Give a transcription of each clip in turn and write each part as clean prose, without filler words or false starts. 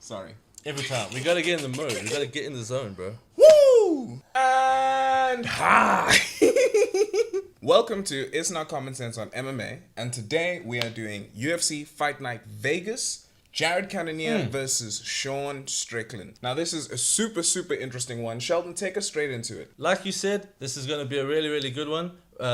Sorry. Every time. We gotta get in the mode. We gotta get in the zone, bro. Woo! And hi! Welcome to It's Not Common Sense on MMA. And today we are doing UFC Fight Night Vegas. Cannonier versus Sean Strickland. Now this is a super interesting one. Sheldon, take us straight into it. Like you said, this is gonna be a really good one.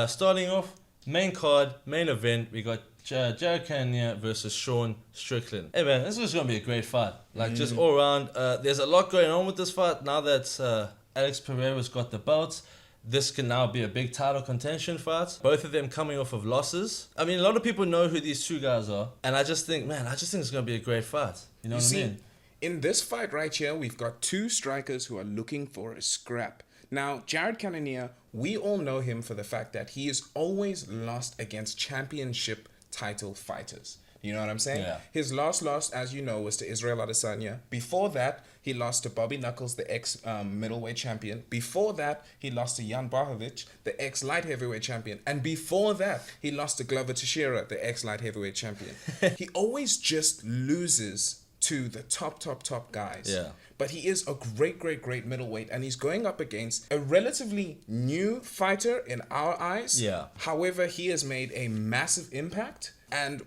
Starting off, main card, main event, we got Cannonier versus Sean Strickland. Hey man, this is going to be a great fight. Like just all around, there's a lot going on with this fight. Now that Alex Pereira's got the belts, this can now be a big title contention fight. Both of them coming off of losses. I mean, a lot of people know who these two guys are. And I just think it's going to be a great fight. You know what I mean? In this fight right here, we've got two strikers who are looking for a scrap. Now, Cannonier, we all know him for the fact that he has always lost against championship title fighters. You know what I'm saying? Yeah. His last loss, as you know, was to Israel Adesanya. Before that, he lost to Bobby Knuckles, the ex-middleweight champion. Before that, he lost to Jan Blachowicz, the ex-light heavyweight champion. And before that, he lost to Glover Teixeira, the ex-light heavyweight champion. He always just loses to the top guys. Yeah. But he is a great middleweight, and he's going up against a relatively new fighter in our eyes. Yeah. However, he has made a massive impact and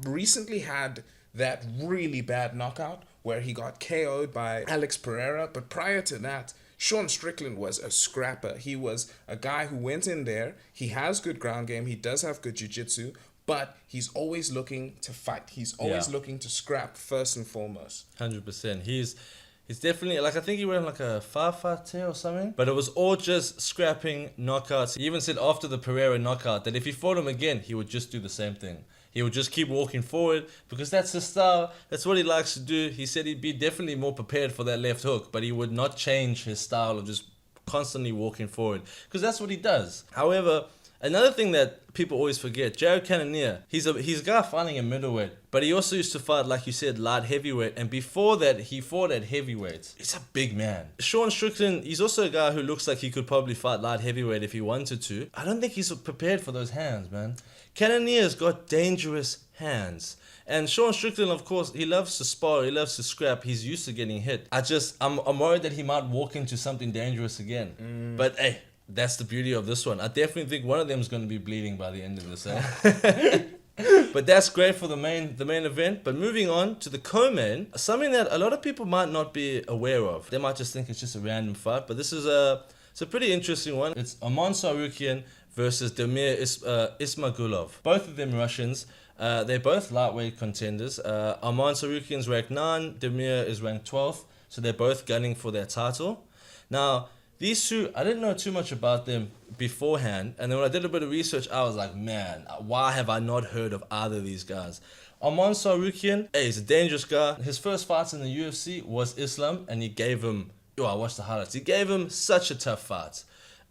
recently had that really bad knockout where he got KO'd by Alex Pereira. But prior to that, Sean Strickland was a scrapper. He was a guy who went in there. He has good ground game. He does have good jiu-jitsu. But he's always looking to fight. He's always looking to scrap first and foremost. 100%. He's definitely, like, I think he went on like a 5-fight tear or something. But it was all just scrapping knockouts. He even said after the Pereira knockout that if he fought him again, he would just do the same thing. He would just keep walking forward because that's his style. That's what he likes to do. He said he'd be definitely more prepared for that left hook, but he would not change his style of just constantly walking forward because that's what he does. However, another thing that people always forget, Cannonier, he's a guy fighting in middleweight, but he also used to fight, like you said, light heavyweight, and before that, he fought at heavyweight. He's a big man. Sean Strickland, he's also a guy who looks like he could probably fight light heavyweight if he wanted to. I don't think he's prepared for those hands, man. Cannonier's got dangerous hands. And Sean Strickland, of course, he loves to spar, he loves to scrap, he's used to getting hit. I'm worried that he might walk into something dangerous again. But hey, that's the beauty of this one. I definitely think one of them is going to be bleeding by the end of this. But that's great for the main event. But moving on to the co-main, something that a lot of people might not be aware of. They might just think it's just a random fight, but this is it's a pretty interesting one. It's Arman Tsarukyan versus Damir Ismagulov. Both of them Russians. They're both lightweight contenders. Arman Tsarukyan's ranked 9, Damir is ranked 12th, so they're both gunning for their title. Now, these two, I didn't know too much about them beforehand, and then when I did a bit of research, I was like, man, why have I not heard of either of these guys? Arman Tsarukyan, he's a dangerous guy. His first fights in the UFC was Islam, and he gave him, I watched the highlights, he gave him such a tough fight.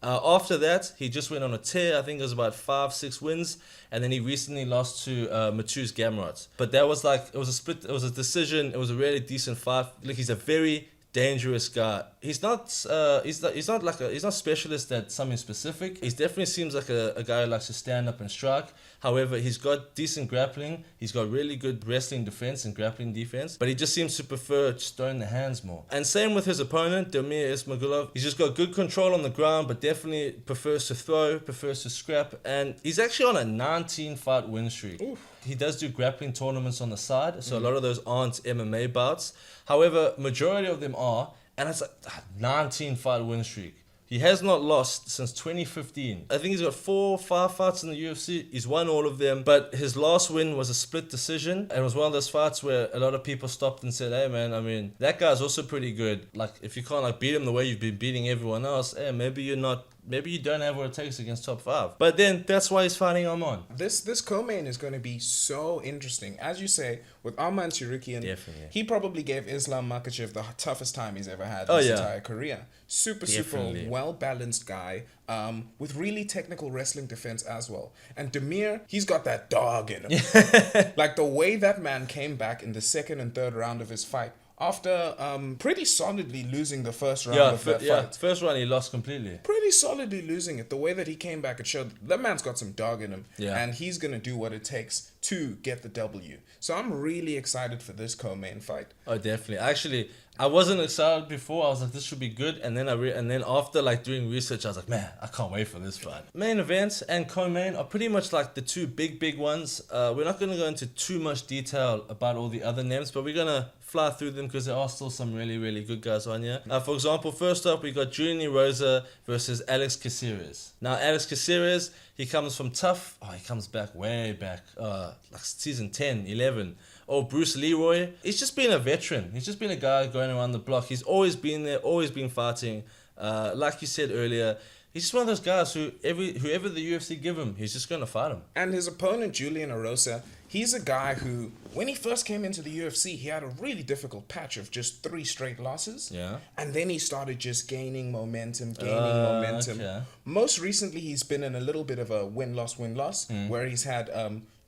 After that, he just went on a tear. I think it was about 5-6 wins, and then he recently lost to Mateusz Gamrot. But that was like, it was a split, it was a decision, it was a really decent fight. Look, he's a very dangerous guy. He's not specialist at something specific. He definitely seems like a guy who likes to stand up and strike. However, he's got decent grappling. He's got really good wrestling defense and grappling defense. But he just seems to prefer just throwing the hands more. And same with his opponent, Damir Ismagulov. He's just got good control on the ground, but definitely prefers to throw, prefers to scrap. And he's actually on a 19-fight win streak. Oof. He does do grappling tournaments on the side, so a lot of those aren't MMA bouts. However, majority of them are, and it's a 19-fight win streak. He has not lost since 2015. I think he's got 4-5 fights in the UFC. He's won all of them, but his last win was a split decision, and it was one of those fights where a lot of people stopped and said, hey man, I mean, that guy's also pretty good. Like, if you can't beat him the way you've been beating everyone else, maybe you don't have what it takes against top 5. But then that's why he's fighting Arman. This co-main is going to be so interesting. As you say, with Arman Tsarukyan, definitely. He probably gave Islam Makhachev the toughest time he's ever had in his entire career. Super well-balanced guy with really technical wrestling defense as well. And Damir, he's got that dog in him. Like the way that man came back in the second and third round of his fight after pretty solidly losing the first round of that fight. First round he lost completely. Pretty solidly losing it. The way that he came back, it showed that man's got some dog in him. Yeah. And he's going to do what it takes to get the W. So I'm really excited for this co-main fight. Oh, definitely. Actually, I wasn't excited before. I was like, this should be good. And then after like doing research, I was like, man, I can't wait for this fight. Main events and co-main are pretty much like the two big ones. We're not going to go into too much detail about all the other names, but we're going to fly through them because there are still some really good guys on here. For example, first up, we got Julian Erosa versus Alex Caceres. Now, Alex Caceres, he comes from tough. Oh, he comes back way back, like season 10, 11. Oh, Bruce Leroy. He's just been a veteran. He's just been a guy going around the block. He's always been there, always been fighting. Like you said earlier, he's just one of those guys who whoever the UFC give him, he's just going to fight him. And his opponent, Julian Erosa, he's a guy who, when he first came into the UFC, he had a really difficult patch of just 3 straight losses. Yeah. And then he started just gaining momentum. Okay. Most recently, he's been in a little bit of a win-loss, where he's had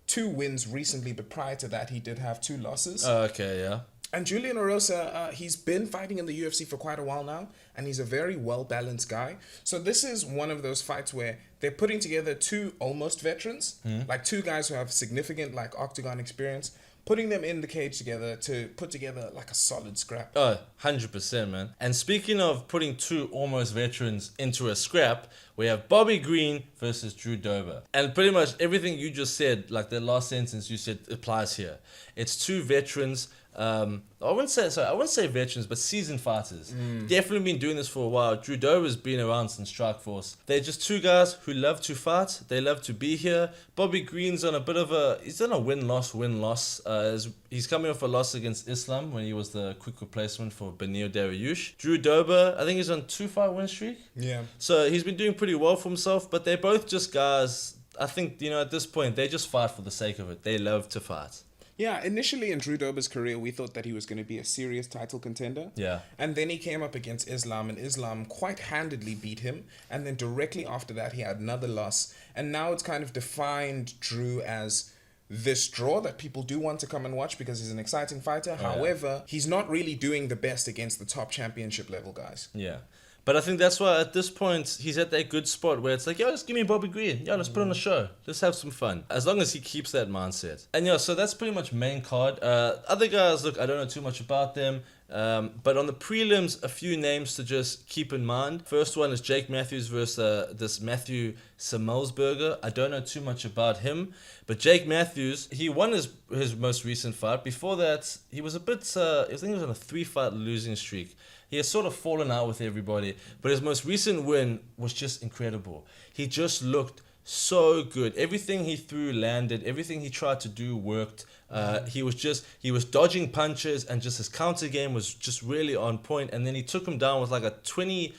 2 wins recently, but prior to that, he did have 2 losses. Okay, yeah. And Julian Erosa, he's been fighting in the UFC for quite a while now, and he's a very well-balanced guy. So this is one of those fights where they're putting together 2 almost veterans, like 2 guys who have significant like octagon experience, putting them in the cage together to put together like a solid scrap. Oh, 100%, man. And speaking of putting 2 almost veterans into a scrap, we have Bobby Green versus Drew Dober. And pretty much everything you just said, like the last sentence you said, applies here. It's 2 veterans. I wouldn't say veterans, but seasoned fighters. Definitely been doing this for a while. Drew Dober's been around since Strikeforce. They're just 2 guys who love to fight. They love to be here. Bobby Green's on he's on a win-loss. He's coming off a loss against Islam when he was the quick replacement for Benil Dariush. Drew Dober, I think he's on 2-fight win streak. Yeah. So he's been doing pretty well for himself, but they're both just guys, I think, at this point, they just fight for the sake of it. They love to fight. Yeah, initially in Drew Dober's career, we thought that he was going to be a serious title contender. Yeah. And then he came up against Islam, and Islam quite handedly beat him. And then directly after that, he had another loss. And now it's kind of defined Drew as this draw that people do want to come and watch because he's an exciting fighter. Oh, However, he's not really doing the best against the top championship level guys. Yeah. But I think that's why at this point, he's at that good spot where it's like, yo, just give me Bobby Green. Yo, let's put on a show. Let's have some fun. As long as he keeps that mindset. And so that's pretty much main card. Other guys, look, I don't know too much about them. But on the prelims, a few names to just keep in mind. First one is Jake Matthews versus this Matthew Semelsberger. I don't know too much about him. But Jake Matthews, he won his most recent fight. Before that, he was a bit, I think he was on a 3-fight losing streak. He has sort of fallen out with everybody, but his most recent win was just incredible. He just looked so good. Everything he threw landed. Everything he tried to do worked. He was dodging punches, and just his counter game was just really on point. And then he took him down with like a 20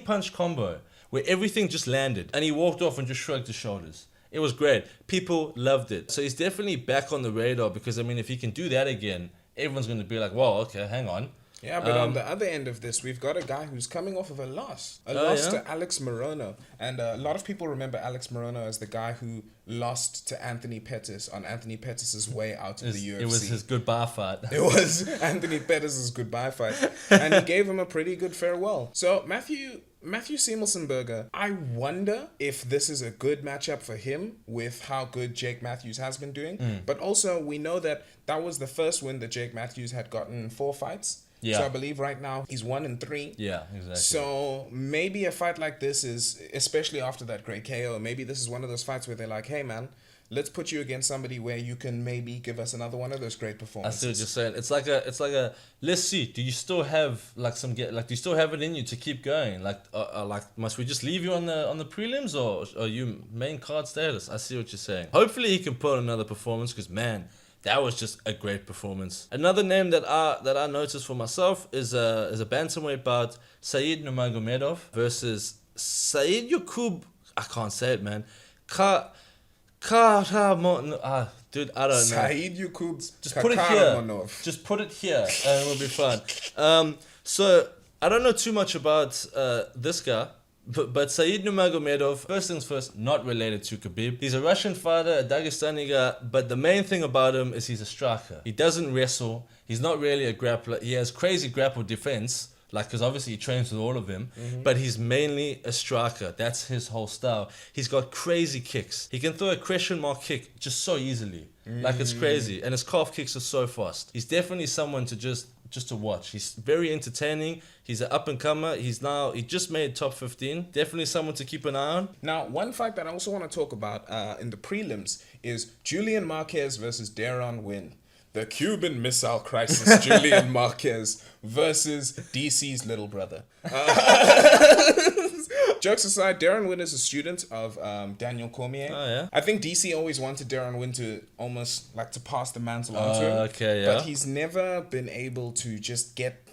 punch combo where everything just landed, and he walked off and just shrugged his shoulders. It was great. People loved it. So he's definitely back on the radar because, I mean, if he can do that again, everyone's going to be like, whoa, okay, hang on. Yeah, but on the other end of this, we've got a guy who's coming off of a loss. To Alex Morono. And a lot of people remember Alex Morono as the guy who lost to Anthony Pettis on Anthony Pettis' way out of the UFC. It was his goodbye fight. It was Anthony Pettis' goodbye fight. And he gave him a pretty good farewell. So Matthew Semelsberger, I wonder if this is a good matchup for him with how good Jake Matthews has been doing. But also, we know that was the first win that Jake Matthews had gotten in 4 fights. Yeah. So I believe right now he's 1-3. Yeah, exactly. So maybe a fight like this is, especially after that great KO, maybe this is one of those fights where they're like, hey man, let's put you against somebody where you can maybe give us another one of those great performances. I see what you're saying. It's like a let's see, do you still have do you still have it in you to keep going? Like must we just leave you on the prelims, or are you main card status? I see what you're saying. Hopefully he can put on another performance because, man, that was just a great performance. Another name that I noticed for myself is a bantamweight bout, Nurmagomedov versus Saidyokub. I can't say it, man. Kakhramonov. Dude, I don't know. Saidyokub. Just put it here. Just put it here, and we'll be fine. So I don't know too much about this guy, But Said Nurmagomedov, first things first, not related to Khabib. He's a Russian fighter, a Dagestani guy, but the main thing about him is he's a striker. He doesn't wrestle. He's not really a grappler. He has crazy grapple defense, because obviously he trains with all of them, but he's mainly a striker. That's his whole style. He's got crazy kicks. He can throw a question mark kick just so easily. It's crazy. And his calf kicks are so fast. He's definitely someone to just to watch. He's very entertaining. He's an up-and-comer. He just made top 15. Definitely someone to keep an eye on. Now, one fight that I also want to talk about in the prelims is Julian Marquez versus Deron Winn. The Cuban Missile Crisis, Julian Marquez versus DC's little brother. Jokes aside, Deron Winn is a student of Daniel Cormier. Oh, yeah? I think DC always wanted Deron Winn to almost to pass the mantle on to him. Okay, yeah. But he's never been able to just get,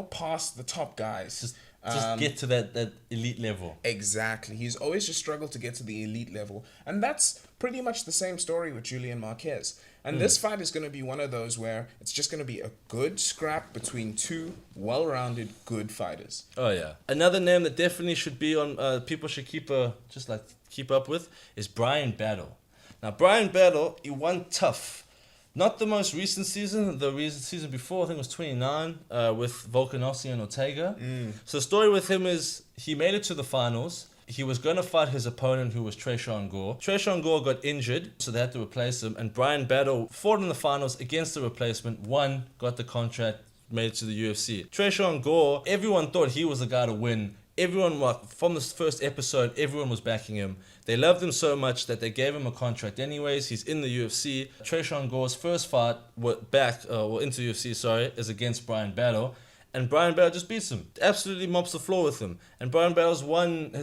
past the top guys. Just get to that elite level. Exactly. He's always just struggled to get to the elite level. And that's pretty much the same story with Julian Marquez. And this fight is going to be one of those where it's just going to be a good scrap between two well-rounded, good fighters. Oh, yeah. Another name that definitely should be on, people should keep up with, is Bryan Battle. Now, Bryan Battle, he won tough. Not the most recent season, the recent season before, I think it was 29, with Volkanovski and Ortega. So the story with him is he made it to the finals. He was going to fight his opponent, who was Tresean Gore. Tresean Gore got injured, so they had to replace him. And Bryan Battle fought in the finals against the replacement, won, got the contract, made it to the UFC. Tresean Gore, everyone thought he was the guy to win. Everyone, from the first episode, everyone was backing him. They loved him so much that they gave him a contract anyways. He's in the UFC. Tresean Gore's first fight into the UFC, is against Bryan Battle. And Bryan Battle just beats him. Absolutely mops the floor with him. And Bryan Battle's won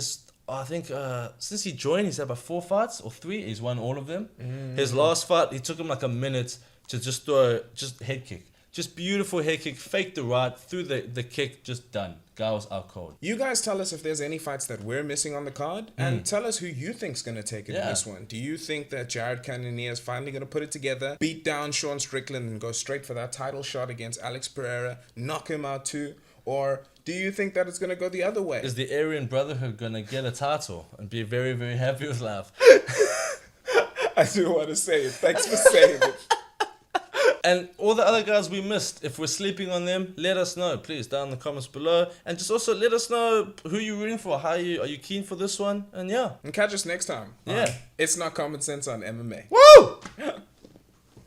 since he joined, he's had about 4 fights or 3. He's won all of them. His last fight, he took him like a minute to just throw head kick. Just beautiful head kick, faked the right, threw the kick, just done. Guy was out cold. You guys tell us if there's any fights that we're missing on the card, and tell us who you think's going to take it in this one. Do you think that Jared Cannonier is finally going to put it together, beat down Sean Strickland, and go straight for that title shot against Alex Pereira, knock him out too? Or do you think that it's going to go the other way? Is the Aryan Brotherhood going to get a title and be very, very happy with life? I do want to say it. Thanks for saying it. And all the other guys we missed, if we're sleeping on them, let us know, please, down in the comments below. And just also let us know who you're rooting for. Are you keen for this one? And yeah. And catch us next time. Yeah. It's Not Common Sense on MMA. Woo!